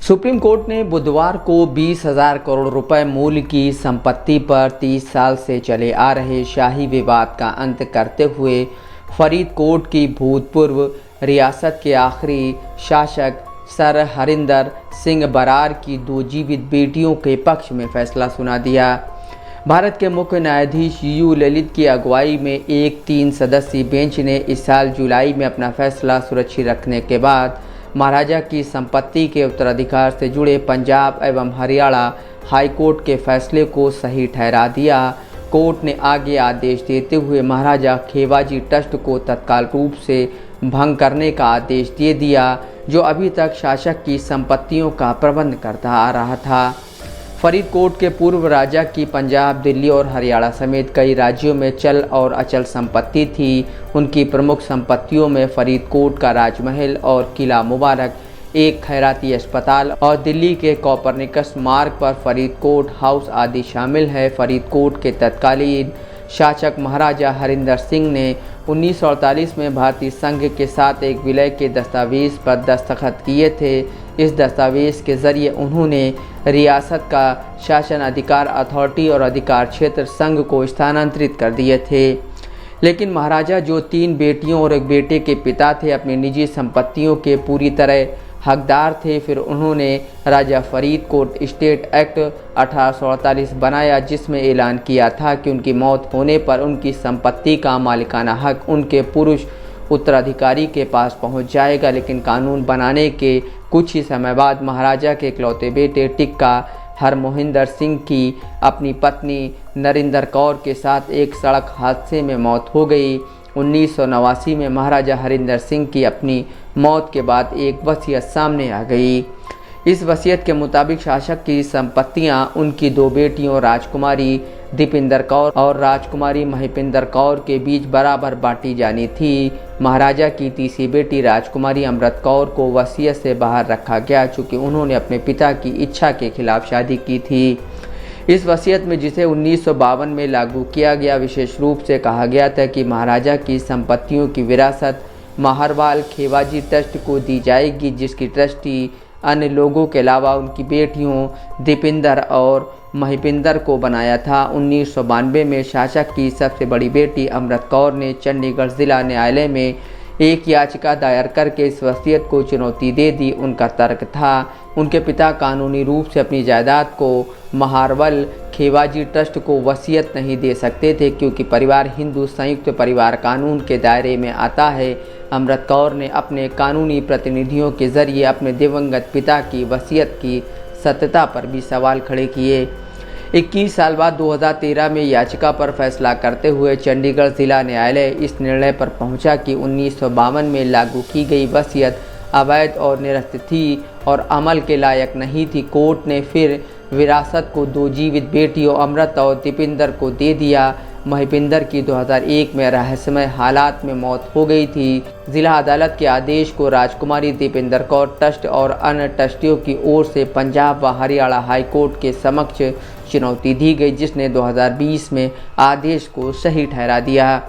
Supreme court ने बुधवार को 20,000 करोड़ रुपए मूल्य की संपत्ति पर 30 साल से चले आ रहे शाही विवाद का अंत करते हुए फरीदकोट की भूतपूर्व रियासत के आखिरी शासक सर हरिंदर सिंह बरार की 2 जीवित बेटियों के पक्ष में फैसला सुना दिया। भारत के मुख्य न्यायाधीश यू ललित की अगुवाई में एक 3 सदस्यीय बेंच ने इस साल जुलाई में अपना फैसला सुरक्षित रखने के बाद महाराजा की संपत्ति के उत्तराधिकार से जुड़े पंजाब एवं हरियाणा हाईकोर्ट के फैसले को सही ठहरा दिया। कोर्ट ने आगे आदेश देते हुए महाराजा खेवाजी ट्रस्ट को तत्काल रूप से भंग करने का आदेश दे दिया, जो अभी तक शासक की संपत्तियों का प्रबंध करता आ रहा था। फरीदकोट के पूर्व राजा की पंजाब, दिल्ली और हरियाणा समेत कई राज्यों में चल और अचल संपत्ति थी। उनकी प्रमुख संपत्तियों में फरीदकोट का राजमहल और किला मुबारक, एक खैराती अस्पताल और दिल्ली के कोपरनिकस मार्ग पर फरीदकोट हाउस आदि शामिल है। फरीदकोट के तत्कालीन शासक महाराजा हरिंदर सिंह ने 1948 में भारतीय संघ के साथ एक विलय के दस्तावेज पर दस्तखत किए थे। इस दस्तावेज के जरिए उन्होंने रियासत का शासन अधिकार अथॉरिटी और अधिकार क्षेत्र संघ को स्थानांतरित कर दिए थे। लेकिन महाराजा, जो 3 बेटियों और एक बेटे के पिता थे, अपनी निजी संपत्तियों के पूरी तरह हकदार थे। फिर उन्होंने राजा फरीदकोट स्टेट एक्ट 1848 बनाया, जिसमें ऐलान किया था कि उनकी मौत होने पर उनकी संपत्ति का मालिकाना हक उनके पुरुष उत्तराधिकारी के पास पहुंच जाएगा। लेकिन कानून बनाने के कुछ ही समय बाद महाराजा के इकलौते बेटे टिक्का हरमोहिंदर सिंह की अपनी पत्नी नरिंदर कौर के साथ एक सड़क हादसे में मौत हो गई। 1989 में महाराजा हरिंदर सिंह की अपनी मौत के बाद एक वसीयत सामने आ गई। इस वसीयत के मुताबिक शासक की संपत्तियां उनकी 2 बेटियों राजकुमारी दीपिंदर कौर और राजकुमारी महिपिंदर कौर के बीच बराबर बांटी जानी थी। महाराजा की तीसरी बेटी राजकुमारी अमृत कौर को वसीयत से बाहर रखा गया, चूँकि उन्होंने अपने पिता की इच्छा के खिलाफ शादी की थी। इस वसीयत में, जिसे 1952 में लागू किया गया, विशेष रूप से कहा गया था कि महाराजा की संपत्तियों की विरासत माहरवाल खेवाजी ट्रस्ट को दी जाएगी, जिसकी ट्रस्टी अन्य लोगों के अलावा उनकी बेटियों दीपिंदर और महिपिंदर को बनाया था। 1992 में शासक की सबसे बड़ी बेटी अमृत कौर ने चंडीगढ़ जिला न्यायालय में एक याचिका दायर करके इस वसीयत को चुनौती दे दी। उनका तर्क था, उनके पिता कानूनी रूप से अपनी जायदाद को महारवल खेवाजी ट्रस्ट को वसीयत नहीं दे सकते थे, क्योंकि परिवार हिंदू संयुक्त परिवार कानून के दायरे में आता है। अमृत कौर ने अपने कानूनी प्रतिनिधियों के जरिए अपने दिवंगत पिता की वसीयत की सत्यता पर भी सवाल खड़े किए। 21 साल बाद 2013 में याचिका पर फैसला करते हुए चंडीगढ़ जिला न्यायालय इस निर्णय पर पहुंचा कि 1952 में लागू की गई वसीयत अवैध और निरस्त थी और अमल के लायक नहीं थी। कोर्ट ने फिर विरासत को 2 जीवित बेटियों अमृत और दीपिंदर को दे दिया। महिपिंदर की 2001 में रहस्यमय हालात में मौत हो गई थी। जिला अदालत के आदेश को राजकुमारी दीपिंदर कौर ट्रस्ट और अन्य ट्रस्टियों की ओर से पंजाब व हरियाणा हाईकोर्ट के समक्ष चुनौती दी गई, जिसने 2020 में आदेश को सही ठहरा दिया।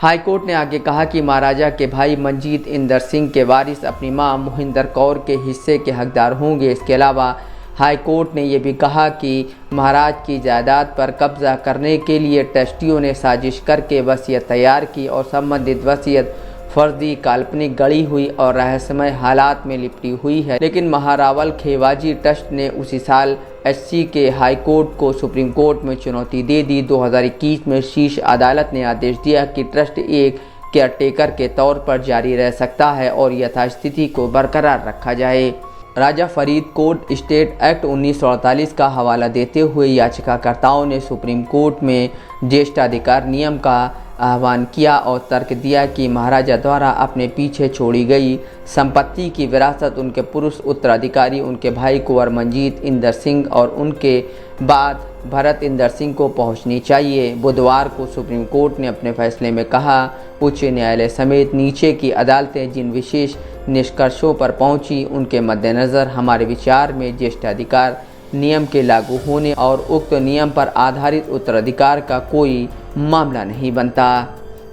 हाईकोर्ट ने आगे कहा कि महाराजा के भाई मंजीत इंदर सिंह के वारिस अपनी मां मोहिंदर कौर के हिस्से के हकदार होंगे। इसके अलावा हाईकोर्ट ने यह भी कहा कि महाराज की जायदाद पर कब्जा करने के लिए ट्रस्टियों ने साजिश करके वसीयत तैयार की और संबंधित वसीयत फर्जी, काल्पनिक, गढ़ी हुई और रहस्यमय हालात में लिपटी हुई है। लेकिन महारावल खेवाजी ट्रस्ट ने उसी साल एससी के हाईकोर्ट को सुप्रीम कोर्ट में चुनौती दे दी। 2021 में शीर्ष अदालत ने आदेश दिया कि ट्रस्ट एक केयरटेकर के तौर पर जारी रह सकता है और यथास्थिति को बरकरार रखा जाए। राजा फरीदकोट स्टेट एक्ट 1948 का हवाला देते हुए याचिकाकर्ताओं ने सुप्रीम कोर्ट में ज्येष्ठाधिकार नियम का आह्वान किया और तर्क दिया कि महाराजा द्वारा अपने पीछे छोड़ी गई संपत्ति की विरासत उनके पुरुष उत्तराधिकारी उनके भाई कुंवर मंजीत इंदर सिंह और उनके बाद भरत इंदर सिंह को पहुंचनी चाहिए। बुधवार को सुप्रीम कोर्ट ने अपने फैसले में कहा, उच्च न्यायालय समेत नीचे की अदालतें जिन विशेष निष्कर्षों पर पहुंची, उनके मद्देनज़र हमारे विचार में ज्येष्ठाधिकार नियम के लागू होने और उक्त नियम पर आधारित उत्तराधिकार का कोई मामला नहीं बनता।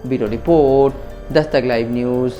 Bureau report, Dastak live news.